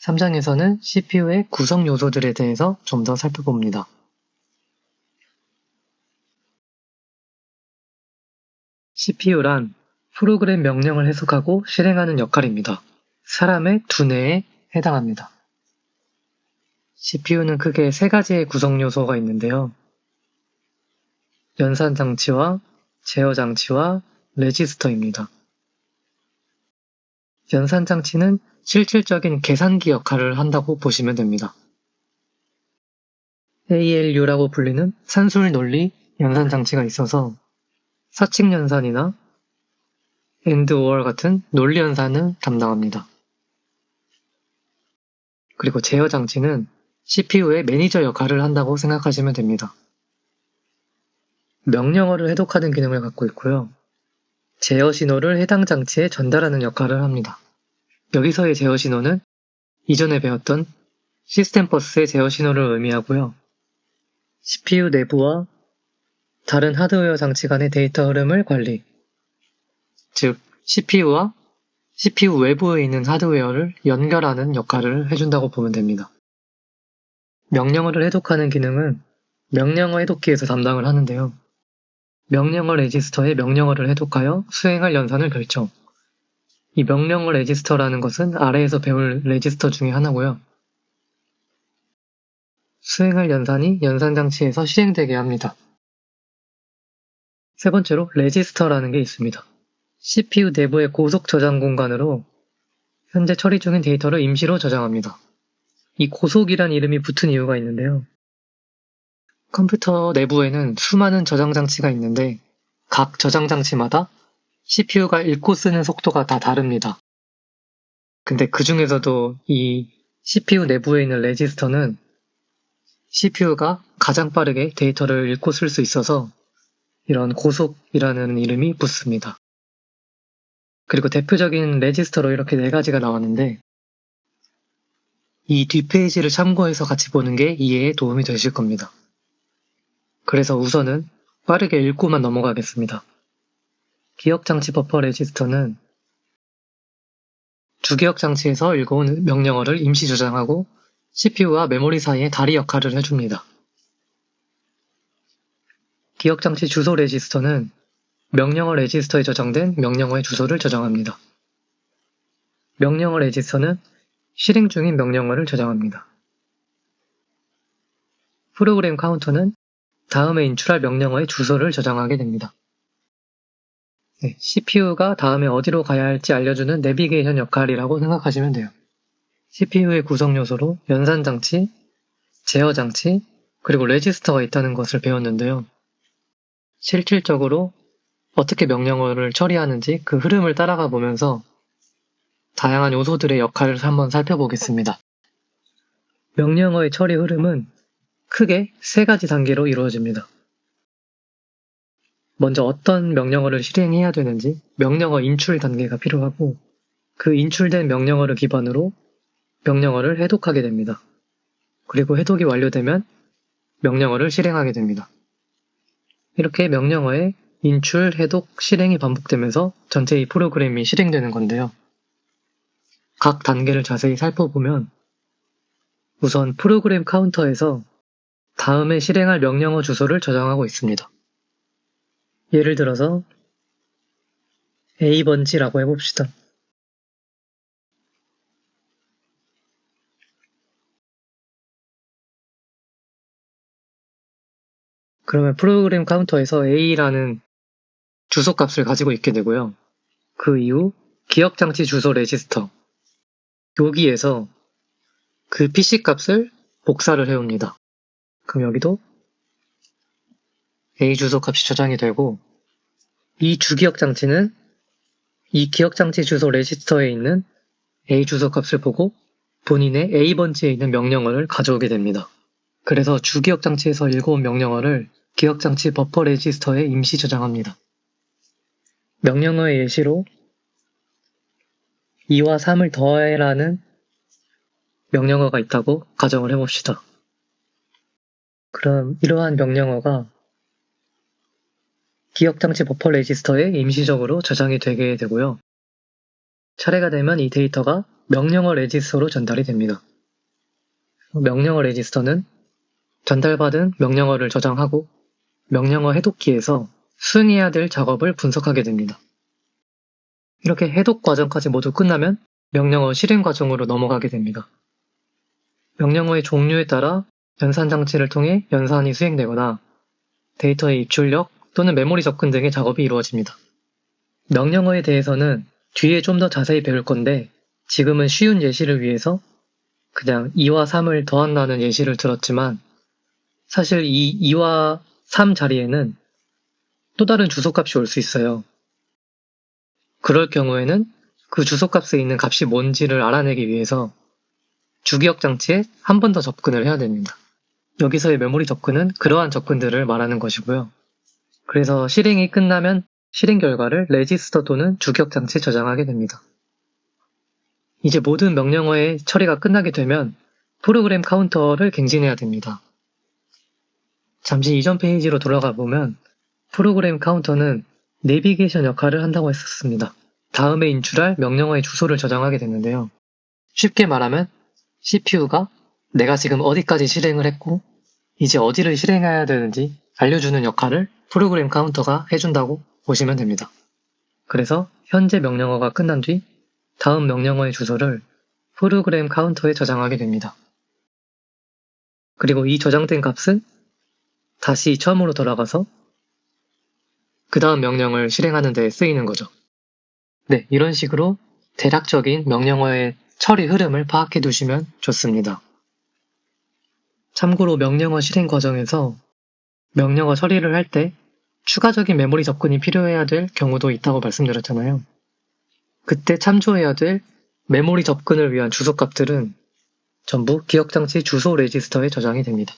3장에서는 CPU의 구성 요소들에 대해서 좀 더 살펴봅니다. CPU란 프로그램 명령을 해석하고 실행하는 역할입니다. 사람의 두뇌에 해당합니다. CPU는 크게 세 가지의 구성 요소가 있는데요. 연산장치와 제어장치와 레지스터입니다. 연산장치는 실질적인 계산기 역할을 한다고 보시면 됩니다. ALU라고 불리는 산술 논리 연산장치가 있어서 사칙 연산이나 AND OR 같은 논리 연산을 담당합니다. 그리고 제어 장치는 CPU의 매니저 역할을 한다고 생각하시면 됩니다. 명령어를 해독하는 기능을 갖고 있고요. 제어 신호를 해당 장치에 전달하는 역할을 합니다. 여기서의 제어 신호는 이전에 배웠던 시스템 버스의 제어 신호를 의미하고요. CPU 내부와 다른 하드웨어 장치 간의 데이터 흐름을 관리, 즉 CPU와 CPU 외부에 있는 하드웨어를 연결하는 역할을 해준다고 보면 됩니다. 명령어를 해독하는 기능은 명령어 해독기에서 담당을 하는데요. 명령어 레지스터에 명령어를 해독하여 수행할 연산을 결정. 이 명령어 레지스터라는 것은 아래에서 배울 레지스터 중에 하나고요. 수행할 연산이 연산장치에서 실행되게 합니다. 세 번째로 레지스터라는 게 있습니다. CPU 내부의 고속 저장 공간으로 현재 처리 중인 데이터를 임시로 저장합니다. 이 고속이란 이름이 붙은 이유가 있는데요. 컴퓨터 내부에는 수많은 저장장치가 있는데 각 저장장치마다 CPU가 읽고 쓰는 속도가 다 다릅니다. 근데 그 중에서도 이 CPU 내부에 있는 레지스터는 CPU가 가장 빠르게 데이터를 읽고 쓸 수 있어서 이런 고속이라는 이름이 붙습니다. 그리고 대표적인 레지스터로 이렇게 네 가지가 나왔는데 이 뒷페이지를 참고해서 같이 보는 게 이해에 도움이 되실 겁니다. 그래서 우선은 빠르게 읽고만 넘어가겠습니다. 기억장치 버퍼 레지스터는 주기억장치에서 읽어온 명령어를 임시 저장하고 CPU와 메모리 사이에 다리 역할을 해줍니다. 기억장치 주소 레지스터는 명령어 레지스터에 저장된 명령어의 주소를 저장합니다. 명령어 레지스터는 실행 중인 명령어를 저장합니다. 프로그램 카운터는 다음에 인출할 명령어의 주소를 저장하게 됩니다. CPU가 다음에 어디로 가야 할지 알려주는 내비게이션 역할이라고 생각하시면 돼요. CPU의 구성 요소로 연산장치, 제어장치, 그리고 레지스터가 있다는 것을 배웠는데요. 실질적으로 어떻게 명령어를 처리하는지 그 흐름을 따라가 보면서 다양한 요소들의 역할을 한번 살펴보겠습니다. 명령어의 처리 흐름은 크게 세 가지 단계로 이루어집니다. 먼저 어떤 명령어를 실행해야 되는지 명령어 인출 단계가 필요하고 그 인출된 명령어를 기반으로 명령어를 해독하게 됩니다. 그리고 해독이 완료되면 명령어를 실행하게 됩니다. 이렇게 명령어의 인출, 해독, 실행이 반복되면서 전체 이 프로그램이 실행되는 건데요. 각 단계를 자세히 살펴보면 우선 프로그램 카운터에서 다음에 실행할 명령어 주소를 저장하고 있습니다. 예를 들어서 A번지라고 해봅시다. 그러면 프로그램 카운터에서 A라는 주소값을 가지고 있게 되고요. 그 이후 기억장치 주소 레지스터 여기에서 그 PC 값을 복사를 해옵니다. 그럼 여기도 A 주소 값이 저장이 되고 이 주기억장치는 이 기억장치 주소 레지스터에 있는 A 주소 값을 보고 본인의 A번지에 있는 명령어를 가져오게 됩니다. 그래서 주기억장치에서 읽어온 명령어를 기억장치 버퍼 레지스터에 임시 저장합니다. 명령어의 예시로 2와 3을 더해라는 명령어가 있다고 가정을 해봅시다. 그럼 이러한 명령어가 기억장치 버퍼 레지스터에 임시적으로 저장이 되게 되고요. 차례가 되면 이 데이터가 명령어 레지스터로 전달이 됩니다. 명령어 레지스터는 전달받은 명령어를 저장하고 명령어 해독기에서 수행해야 될 작업을 분석하게 됩니다. 이렇게 해독 과정까지 모두 끝나면 명령어 실행 과정으로 넘어가게 됩니다. 명령어의 종류에 따라 연산장치를 통해 연산이 수행되거나 데이터의 입출력 또는 메모리 접근 등의 작업이 이루어집니다. 명령어에 대해서는 뒤에 좀 더 자세히 배울 건데 지금은 쉬운 예시를 위해서 그냥 2와 3을 더한다는 예시를 들었지만 사실 이 2와 3 자리에는 또 다른 주소값이 올 수 있어요. 그럴 경우에는 그 주소값에 있는 값이 뭔지를 알아내기 위해서 주기억 장치에 한 번 더 접근을 해야 됩니다. 여기서의 메모리 접근은 그러한 접근들을 말하는 것이고요. 그래서 실행이 끝나면 실행 결과를 레지스터 또는 주기억 장치에 저장하게 됩니다. 이제 모든 명령어의 처리가 끝나게 되면 프로그램 카운터를 갱신해야 됩니다. 잠시 이전 페이지로 돌아가 보면 프로그램 카운터는 내비게이션 역할을 한다고 했었습니다. 다음에 인출할 명령어의 주소를 저장하게 되는데요. 쉽게 말하면 CPU가 내가 지금 어디까지 실행을 했고 이제 어디를 실행해야 되는지 알려주는 역할을 프로그램 카운터가 해준다고 보시면 됩니다. 그래서 현재 명령어가 끝난 뒤 다음 명령어의 주소를 프로그램 카운터에 저장하게 됩니다. 그리고 이 저장된 값은 다시 처음으로 돌아가서 그 다음 명령을 실행하는 데 쓰이는 거죠. 네, 이런 식으로 대략적인 명령어의 처리 흐름을 파악해 두시면 좋습니다. 참고로 명령어 실행 과정에서 명령어 처리를 할 때 추가적인 메모리 접근이 필요해야 될 경우도 있다고 말씀드렸잖아요. 그때 참조해야 될 메모리 접근을 위한 주소값들은 전부 기억장치 주소 레지스터에 저장이 됩니다.